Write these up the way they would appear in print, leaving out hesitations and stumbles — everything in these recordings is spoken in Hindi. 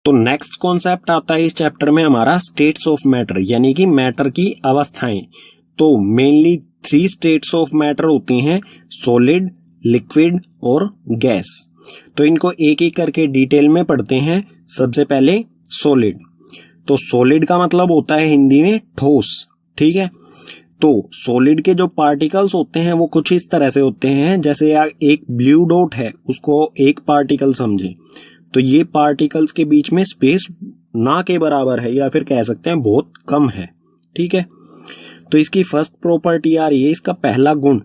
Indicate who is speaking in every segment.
Speaker 1: तो नेक्स्ट कॉन्सेप्ट आता है इस चैप्टर में हमारा स्टेट्स ऑफ मैटर, यानी कि मैटर की अवस्थाएं। तो मेनली 3 स्टेट्स ऑफ मैटर होती हैं, सॉलिड, लिक्विड और गैस। तो इनको एक एक करके डिटेल में पढ़ते हैं। सबसे पहले सॉलिड। तो सॉलिड का मतलब होता है हिंदी में ठोस, ठीक है। तो सॉलिड के जो पार्टिकल्स होते हैं वो कुछ इस तरह से होते हैं, जैसे यार एक ब्लू डॉट है, उसको एक पार्टिकल समझे, तो ये पार्टिकल्स के बीच में स्पेस ना के बराबर है, या फिर कह सकते हैं बहुत कम है, ठीक है। तो इसकी फर्स्ट प्रॉपर्टी आ रही है, इसका पहला गुण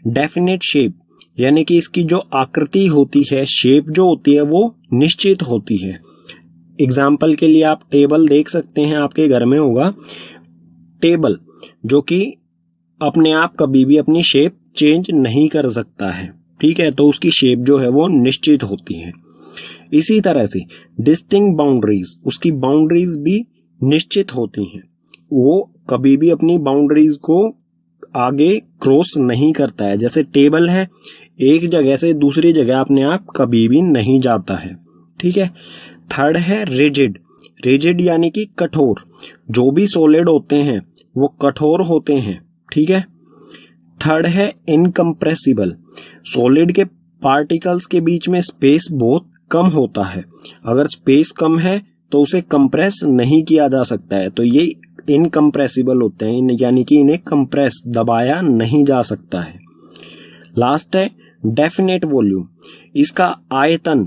Speaker 1: डेफिनेट शेप, यानी कि इसकी जो आकृति होती है, शेप जो होती है वो निश्चित होती है। एग्जाम्पल के लिए आप टेबल देख सकते हैं, आपके घर में होगा टेबल, जो कि अपने आप कभी भी अपनी शेप चेंज नहीं कर सकता है, ठीक है। तो उसकी शेप जो है वो निश्चित होती है। इसी तरह से डिस्टिंक्ट बाउंड्रीज, उसकी बाउंड्रीज भी निश्चित होती हैं, वो कभी भी अपनी बाउंड्रीज को आगे क्रॉस नहीं करता है। जैसे टेबल है, एक जगह से दूसरी जगह अपने आप कभी भी नहीं जाता है, ठीक है। थर्ड है रिजिड। रिजिड यानी कि कठोर। जो भी सॉलिड होते हैं वो कठोर होते हैं, ठीक है। थर्ड है इनकम्प्रेसिबल। सॉलिड के पार्टिकल्स के बीच में स्पेस बहुत कम होता है, अगर स्पेस कम है तो उसे कंप्रेस नहीं किया जा सकता है, तो ये इनकम्प्रेसिबल होते हैं, यानी कि इन्हें कंप्रेस दबाया नहीं जा सकता है। लास्ट है डेफिनेट वॉल्यूम। इसका आयतन,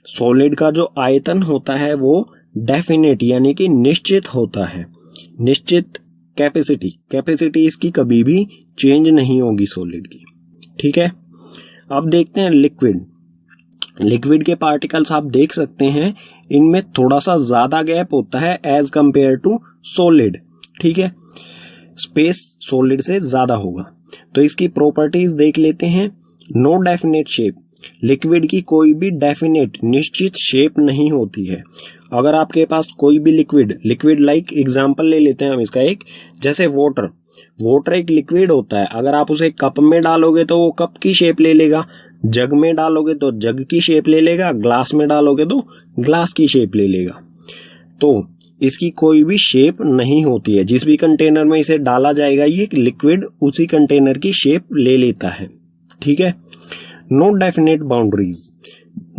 Speaker 1: सॉलिड का जो आयतन होता है वो डेफिनेट यानी कि निश्चित होता है। निश्चित कैपेसिटी, कैपेसिटी इसकी कभी भी चेंज नहीं होगी सॉलिड की, ठीक है। अब देखते हैं लिक्विड। लिक्विड के पार्टिकल्स आप देख सकते हैं, इनमें थोड़ा सा ज्यादा गैप होता है एज कंपेयर टू सॉलिड, ठीक है। स्पेस सॉलिड से ज्यादा होगा। तो इसकी प्रॉपर्टीज देख लेते हैं। No definite shape. लिक्विड की कोई भी डेफिनेट निश्चित शेप नहीं होती है। अगर आपके पास कोई भी लिक्विड लाइक एग्जांपल ले लेते हैं हम इसका एक, जैसे वाटर एक लिक्विड होता है, अगर आप उसे कप में डालोगे तो वो कप की शेप ले लेगा, जग में डालोगे तो जग की शेप ले लेगा, ग्लास में डालोगे तो ग्लास की शेप ले लेगा। तो इसकी कोई भी शेप नहीं होती है, जिस भी कंटेनर में इसे डाला जाएगा ये लिक्विड उसी कंटेनर की शेप ले लेता है, ठीक है। No definite boundaries.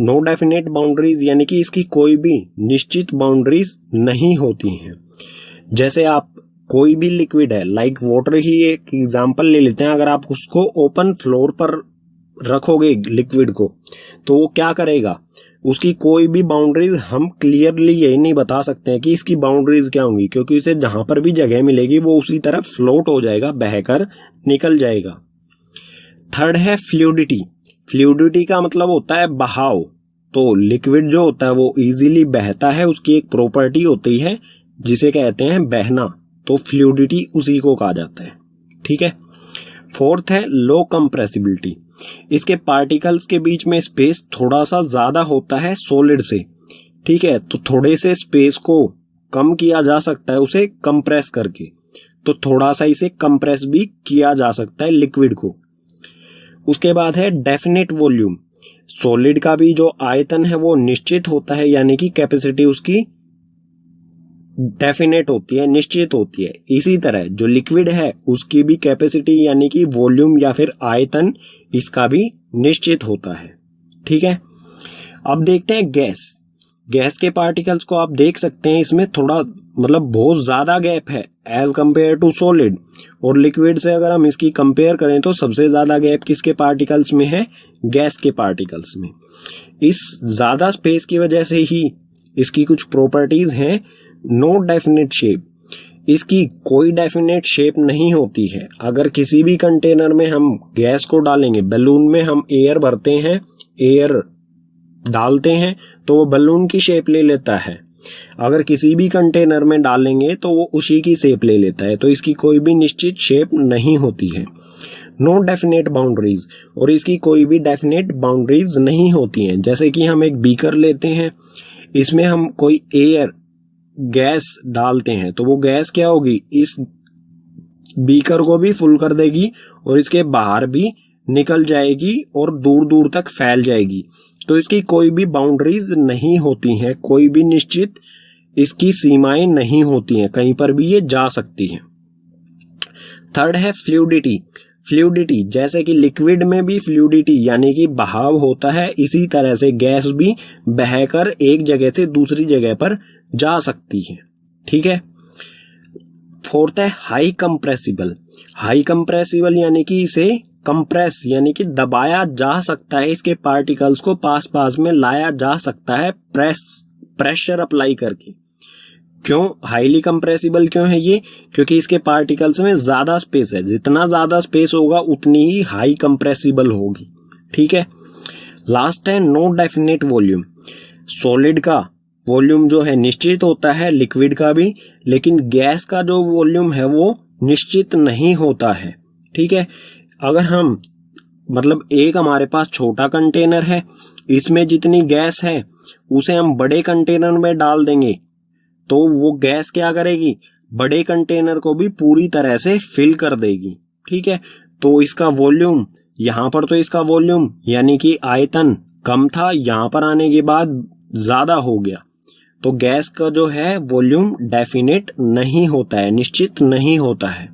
Speaker 1: No definite boundaries यानी कि इसकी कोई भी निश्चित बाउंड्रीज नहीं होती हैं। जैसे आप कोई भी लिक्विड है, लाइक वाटर ही एक एग्जांपल ले लेते हैं, अगर आप उसको ओपन फ्लोर पर रखोगे लिक्विड को, तो वो क्या करेगा, उसकी कोई भी बाउंड्रीज हम क्लियरली यही नहीं बता सकते हैं कि इसकी बाउंड्रीज क्या होंगी, क्योंकि उसे जहां पर भी जगह मिलेगी वो उसी तरफ फ्लोट हो जाएगा, बहकर निकल जाएगा। थर्ड है फ्लूइडिटी। फ्लूइडिटी का मतलब होता है बहाव। तो लिक्विड जो होता है वो इजीली बहता है, उसकी एक प्रॉपर्टी होती है जिसे कहते हैं बहना, तो फ्लूइडिटी उसी को कहा जाता है, ठीक है। फोर्थ है लो कंप्रेसिबिलिटी। इसके पार्टिकल्स के बीच में स्पेस थोड़ा सा ज्यादा होता है सॉलिड से, ठीक है। तो थोड़े से स्पेस को कम किया जा सकता है उसे कंप्रेस करके, तो थोड़ा सा इसे कंप्रेस भी किया जा सकता है लिक्विड को। उसके बाद है डेफिनेट वॉल्यूम। सॉलिड का भी जो आयतन है वो निश्चित होता है, यानी कि कैपेसिटी उसकी डेफिनेट होती है, निश्चित होती है। इसी तरह जो लिक्विड है उसकी भी कैपेसिटी यानी कि वॉल्यूम या फिर आयतन इसका भी निश्चित होता है, ठीक है। अब देखते हैं गैस। गैस के पार्टिकल्स को आप देख सकते हैं, इसमें थोड़ा मतलब बहुत ज्यादा गैप है एज कंपेयर टू सॉलिड, और लिक्विड से अगर हम इसकी कंपेयर करें तो सबसे ज्यादा गैप किसके पार्टिकल्स में है, गैस के पार्टिकल्स में। इस ज्यादा स्पेस की वजह से ही इसकी कुछ प्रॉपर्टीज हैं। No definite shape. इसकी कोई डेफिनेट शेप नहीं होती है। अगर किसी भी कंटेनर में हम गैस को डालेंगे, बैलून में हम एयर भरते हैं, एयर डालते हैं तो वो बैलून की शेप ले लेता है, अगर किसी भी कंटेनर में डालेंगे तो वो उसी की शेप ले लेता है, तो इसकी कोई भी निश्चित शेप नहीं होती है। नो डेफिनेट बाउंड्रीज, और इसकी कोई भी डेफिनेट बाउंड्रीज नहीं होती हैं। जैसे कि हम एक बीकर लेते हैं, इसमें हम कोई एयर गैस डालते हैं तो वो गैस क्या होगी, इस बीकर को भी फुल कर देगी और इसके बाहर भी निकल जाएगी और दूर दूर तक फैल जाएगी। तो इसकी कोई भी बाउंड्रीज नहीं होती हैं, कोई भी निश्चित इसकी सीमाएं नहीं होती हैं, कहीं पर भी ये जा सकती है। थर्ड है फ्लूइडिटी। फ्लूइडिटी जैसे कि लिक्विड में भी फ्लूइडिटी यानी कि बहाव होता है, इसी तरह से गैस भी बहकर एक जगह से दूसरी जगह पर जा सकती है। ठीक है। फोर्थ है हाई कंप्रेसिबल। हाई कंप्रेसिबल यानी कि इसे कंप्रेस यानी कि दबाया जा सकता है, इसके पार्टिकल्स को पास पास में लाया जा सकता है प्रेशर अप्लाई करके। क्यों हाईली कंप्रेसिबल क्यों है ये? क्योंकि इसके पार्टिकल्स में ज्यादा स्पेस है, जितना ज्यादा स्पेस होगा उतनी ही हाई कंप्रेसिबल होगी। ठीक है। लास्ट है नो डेफिनेट वॉल्यूम। सॉलिड का वॉल्यूम जो है निश्चित होता है, लिक्विड का भी, लेकिन गैस का जो वॉल्यूम है वो निश्चित नहीं होता है। ठीक है। अगर हम मतलब एक हमारे पास छोटा कंटेनर है, इसमें जितनी गैस है उसे हम बड़े कंटेनर में डाल देंगे तो वो गैस क्या करेगी, बड़े कंटेनर को भी पूरी तरह से फिल कर देगी। ठीक है। तो इसका वॉल्यूम, यहां पर तो इसका वॉल्यूम यानी कि आयतन कम था, यहां पर आने के बाद ज्यादा हो गया। तो गैस का जो है वॉल्यूम डेफिनेट नहीं होता है, निश्चित नहीं होता है।